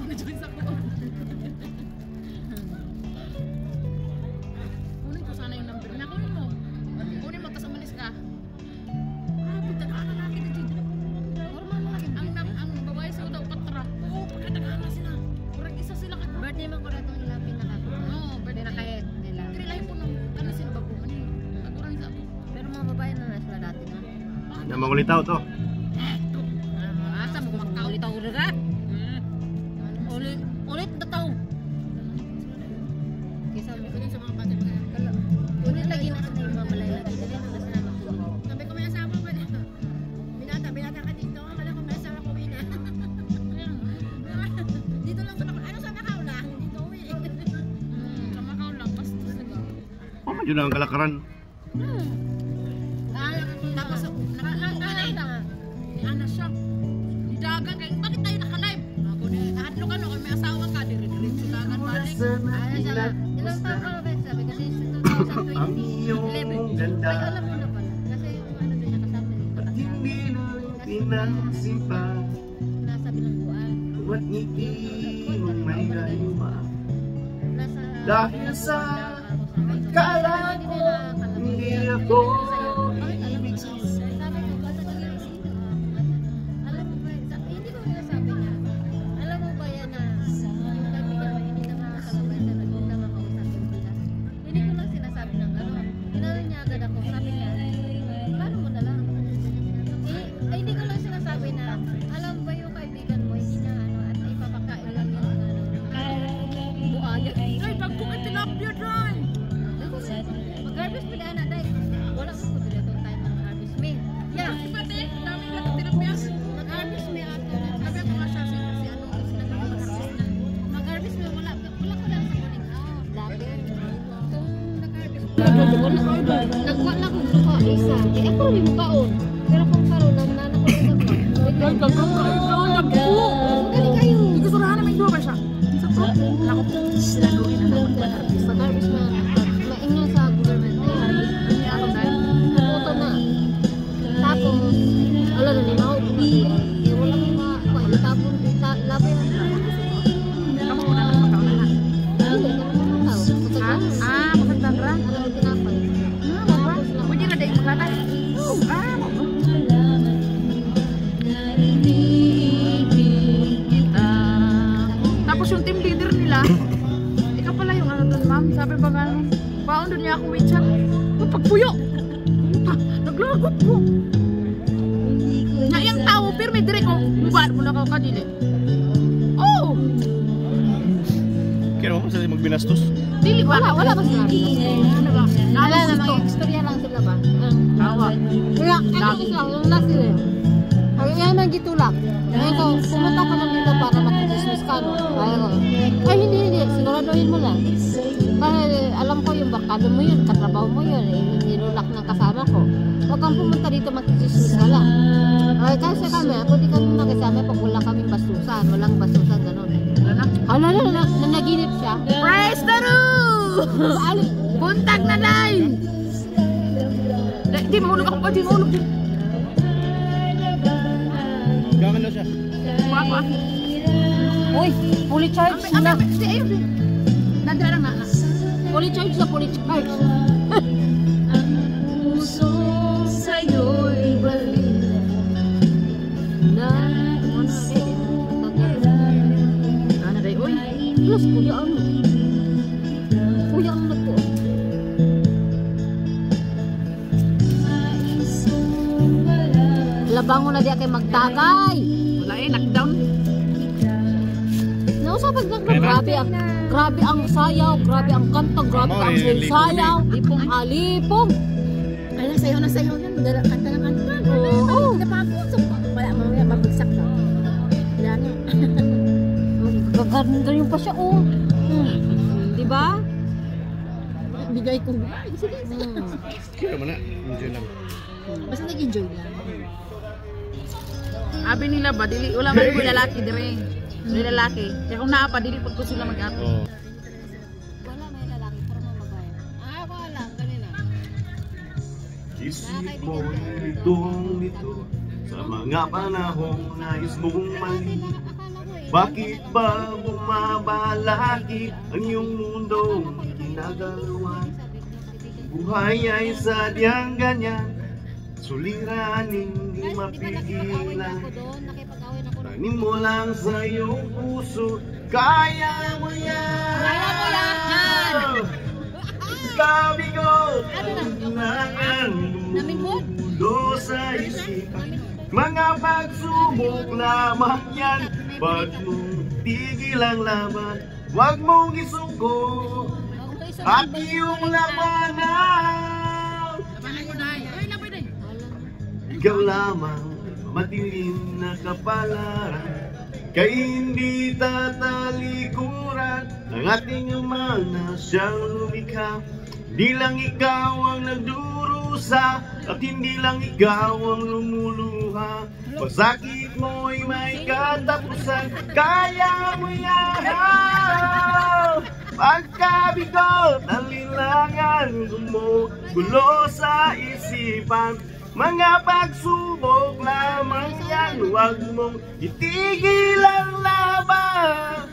na-join sa ko. Kunin ko sana yung number niya. Kunin mo. Kunin mo, tas umalis ka. Punta na lalaki na dito. Normal na lagi. Ang babae sa daw patra. Oo, pagkatagahan na sila. Kurang isa sila. Birthday man ko na itong ilapin na ako. Oo, birthday na kahit nila. Kaya lahi po nung ano sila ba po man yun. Kurang isa po. Pero mga babae na sila dati na. Na mangulitaw to. Asa mo kung magkaulitaw ko ka? Ulit na tao. Kisa mo ko sa mga bata mga ulit lagi na sa yung mga balay lagi. Dali na sa naman ko. Sabi ko may asawa pa na. Binata ka dito. Wala ko may asawa ko ina. Dito lang sa ano sa Macau lang. Dito uwi. Sa Macau lang. Basta sila. Oh, medyo lang ang kalakaran. Tapos ni Ana siya. Dagan kay bakit tayo naka-live? Ako ni kahadlo ka no kay may asawa ka dire-diretso dagan balik. Ilang taon ka ba? Sabi kasi sa 2011. Ganda. Ay, alam mo na pala. Kasi yung ano doon niya kasama dito. Hindi na pinagsimpa. Nasa bilangguan. Huwag ngiti mong may gayuma. Nasa... Dahil sa kalat mo, hindi ako ibig sabihin. Sabi ko, basta nagising ka. Alam mo ba, hindi ko sinasabi niya. Alam mo ba yan na yung kaibigan mo, hindi na makakalabay sa hindi na makausapin sila. Hindi ko lang sinasabi ng gano'n. Tinanong niya agad ako, sabi niya, paano mo na lang? Hindi ko lang sinasabi na, alam ba yung kaibigan mo, hindi na ano, at ipapakain lang yung buaya. Ay, pagkukit tilapia dry. Mag-harvest mo na dahil wala ko dito itong time ng harvest me. Yeah. Pati, dami na tilapia. Mag-harvest me ato na. Sabi ko nga siya si ano kasi nag-harvest na. Mag-harvest me wala ko lang sa morning. Dati. Itong nag-harvest mo. Nagwa na kong lupa isa. Eh ako rin mo kaon. Pero kung karoon lang na ako rin ako. Galing kayo. Hindi ko surahan naman yung ba siya. Sa to, ako sila doon na mag-harvest. Mag-harvest na. Maingnan sa government. Niya ako dahil. Puto na. Tapos, wala na ni Mao. Wala may mga tapon. Labay na. Kamu muna lang makaunahan. Hindi, naman tao. Magandang Alam mo tinapay. Tapos lang. Pwede na dahil maglalay. Tapos yung team leader nila, ikaw pala yung ano doon ma'am, sabi ba nga, paon doon niya ako witchat, pagpuyo, naglagot ko. Na yung tao, pero may direct ko, bubar mo na ka kadili. Oh! Kaya mo, saan magbinastos? Dili ba? Wala ba sinabi? Ano ba? Wala na, mga istorya lang sila ba? Tawa. Kaya, ano lang, yung last year. Kaya yan ang gitulak. Ngayon ko, pumunta ka lang dito para mag-dismiss ka, no? Ay, hindi. Siguraduhin mo lang. Kasi alam ko yung bakado mo yun, katrabaho mo yun, nilulak ng kasama ko. Huwag kang pumunta dito mag-dismiss ka lang. Ay, kasi kami, ako di kami nakasama pag wala kaming bastusan. Walang bastusan, gano'n. Hala, nanaginip siya. Praise the Lord! Buntag na line! Di, mahulog ako pa, di mahulog din. Gangan na siya. Ako. Uy, fully charged na. Di, ayun din. Nandira lang na. Fully charged na, fully charged. Ang puso sa'yo'y balik na ano day, uy? Plus, kuya ano? Kuya ang nagpo. Labango na di kay magtagay. Wala knockdown. Nausapag lang grabe ang sayaw, grabe ang kanta, grabe ang sayaw, lipong alipong. Ala, sayaw na sayaw yan. Kanta ng kanta. Oo. Napapot. Wala, mamaya mabagsak ka. Wala na. Gaganda yung pa siya, oh. Diba? Bigay ko. Sige. Kaya mo na, enjoy lang. Basta nag-enjoy lang. Abi nila ba, dili, wala man ko lalaki dire. Dili lalaki. Kaya kung naa pa, dili pag ko sila mag-ato. Oo. Wala may lalaki, pero may babae. Wala, kanina. Isip mo nito sa mga panahong nais mong mali. Akala ko Bakit ba bumabalaki ang iyong mundong ginagalawan? Buhay ay sadyang ganyan, suliranin di mapigilan. Tanim mo lang sa iyong puso, kaya mo yan! Kaya mo yan! Sabi ko, kailangan bumubulo sa isipan. Mga pagsubok lamang yan, wag mong tigil ang laban, wag mong isuko at iyong labanan. Labanan mo, Day. Ay, labay, Day. Ikaw lamang matilim na kapalaran, kay hindi tatalikuran ng ating Ama na siyang lumikha. Di lang ikaw ang nagdurusa at hindi lang ikaw ang lumuluha. Pasakit mo'y may katapusan, kaya mo yan. Pagkabigot, alinlangan, gumugulo sa isipan. Mga pagsubok lamang yan, huwag mong itigil ang laban.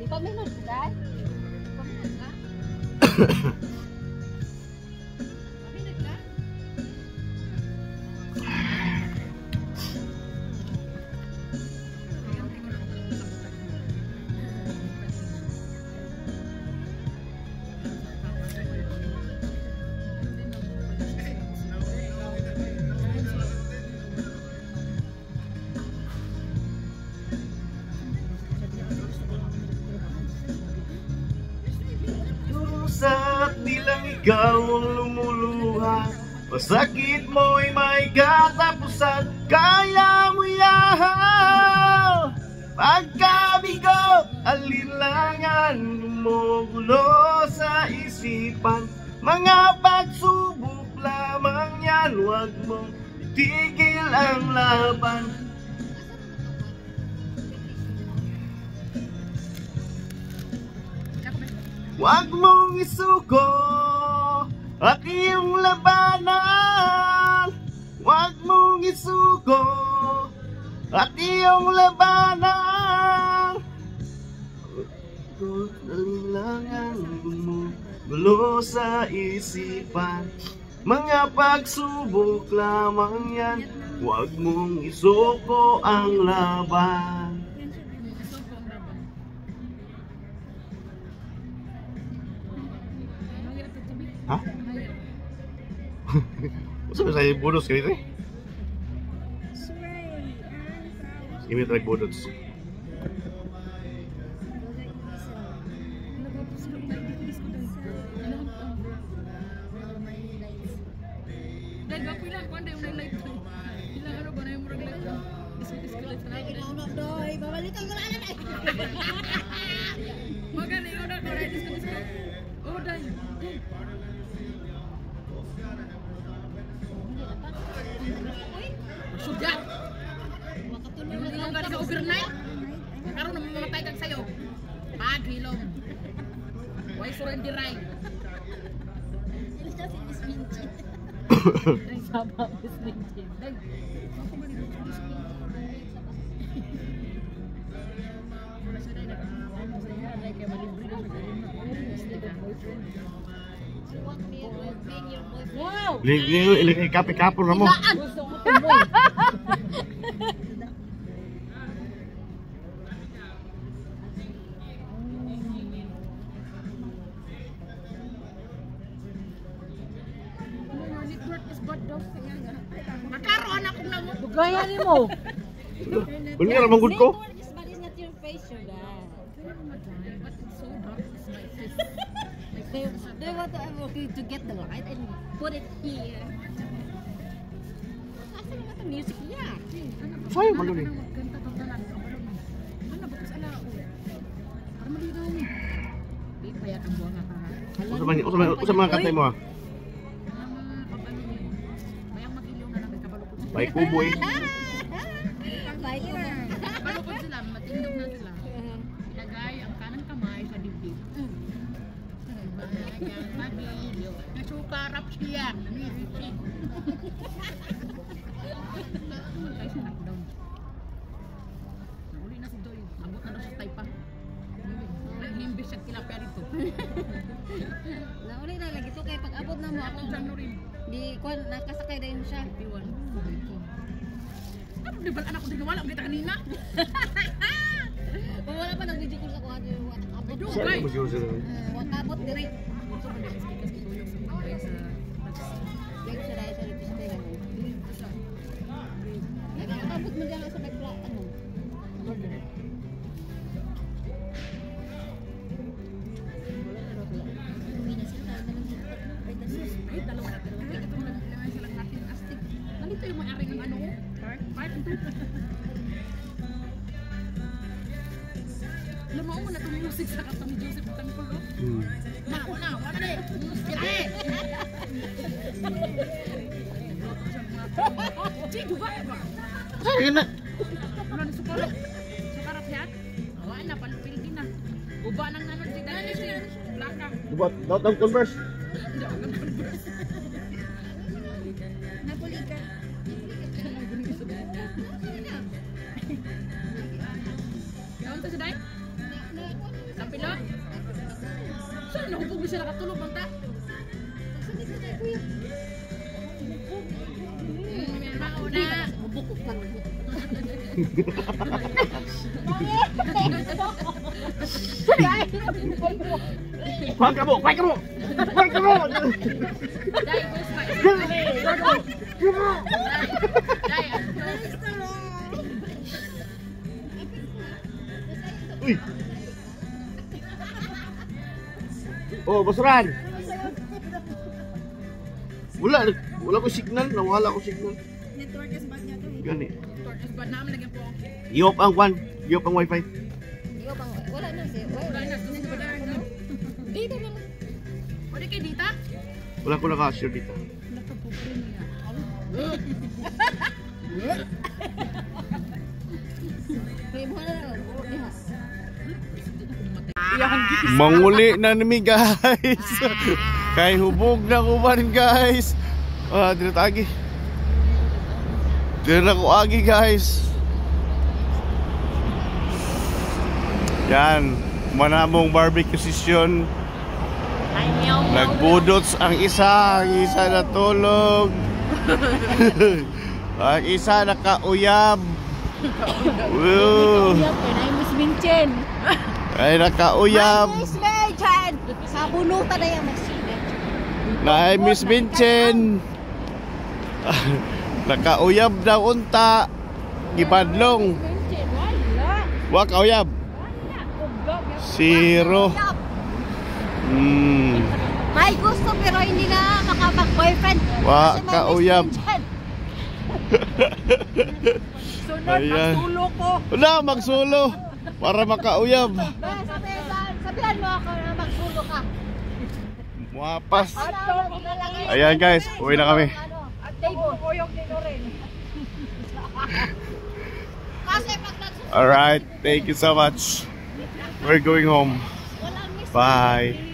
Ipaminod ka, Day? Ipaminod ka? Ipaminod ka? At di lang ikaw ang lumuluha. Pasakit mo'y may katapusan, kaya mo yan. Pagkabigot, alinlangan, gumugulo sa isipan. Mga pagsubok lamang yan, huwag mong itigil ang laban. Huwag mong isuko at iyong labanan. Huwag mong isuko at iyong labanan. Alinlangan, gumugulo sa isipan. Mga pagsubok lamang yan, huwag mong isuko ang laban. Ha? Masa saya bodos kali ni? Ini try bodos. Day, gapoy lang. Kuan, Day, unay light. Ilang ano ba na yung murag light? Disco light sa natin. Doy, babalikan ko lang na. Magani, una ko, Day, disco. Oh, Day. Sudah. Makatulong ka sa overnight. Karon na mamatay kag sayo. Paghilom. Why surrender right? Day, sama is mintin. Day. Ako ba dito? Wala siya, Day. Day, kaya malibre na siya. Wow! Ilagay kape-kapo na mo. Gusto mo tumboy. Nakaroon akong namo. Gaya ni mo. Buli ka naman good ko. But it's not your face, sugar. But it's so dark. It's my face. Do you want to get the light and put it here? Asa naman ang music niya? Sayang man yun eh. Magkanta ka tanan. Ano ba kasi ala ko? Para malinaw ni. Di payat ang buwan ka. Usa man katay mo ah. Mayang mag-ilaw na lang kabalo ko. Baik kubo eh. Baik ko na. Kabalo ko sila, matindog na sila. Ilagay ang kanang kamay sa dibdib. Ilagay ang magilyo. Sukarap siya. Nangirichi. Ay, si knockdown. Nauli na si Joy. Abot na daw siya Taypa. Himbis siya tilapia dito. Nauli na lagi to kay pag abot na mo ako. Diyan no rin. Di ko nakasakay din siya. Iwan. Ano di ba anak ko din wala kita kanina? Wala pa nag video call sa kuha yung abot. Medyo Saan okay. mo siguro sila? Wakabot diri. Ito pa din stickers ko yung sa mga sa Like siya dahil sa lipstick ano. Nakakabot mo dyan sa nagpla ano. Abot diri. ay dalawa na pero ito naman sila natin astig. Nandito yung may ari ng ano? Part ito. Lumaw mo na itong music sa katang Joseph Tangkol. Wala na eh. Kaya Chico ba? Sige na. Ano ni Sukarap? Sukarap yan? Awa na, palupilin na. Uba nang nanon si Dani siya. Laka. Diba, daw converse. Hindi ako nag-converse. Napulikan. Kaon to si Day? Lapilo? Saan nahubog mo siya nakatulog bang ta? Mauna. Bubukok lang. Kuhan ka mo! Kuhan ka mo! Kuhan ka mo! Day, ghost fight. Day. Uy! Oh, basuran! Wala ko signal. Nawala ko signal. Network is bad niya to. Gani. Torches ba naman lagyan po? Iop ang kwan. Iop ang wifi. Iyo bang wala na si. Wala na, gusto ba na ano? Dito na. Pwede kay Dita? Wala ko naka-assure dito. Nakapupre niya. Kay mo na. Diha. Manguli na nami guys. Kay hubog na kuman guys. Dito agi. Dito na ko agi guys. Yan, manamong barbecue session. Nagbudots ang isa natulog. Ang isa nakauyab. Woo. Miss Vincent. Ay nakauyab. Miss Vincent. Sa bunutan na yan Miss Vincent. Nay Miss Vincent. Nakauyab na unta. Gipadlong. Vincent wala. Wa kauyab. Zero. May gusto pero hindi na makapag-boyfriend. Wa Kasi may Miss kauyab. Vincent. Sunod, Ayan. magsulo ko. Wala magsulo para makauyab. Sabihan mo ako na magsulo ka. Muapas. Ano, Ayan guys, uwi na kami. At Dave, kuyog ni Loren. Kasi pag nagsusulo, Alright, thank you so much. We're going home. walang Miss Bye.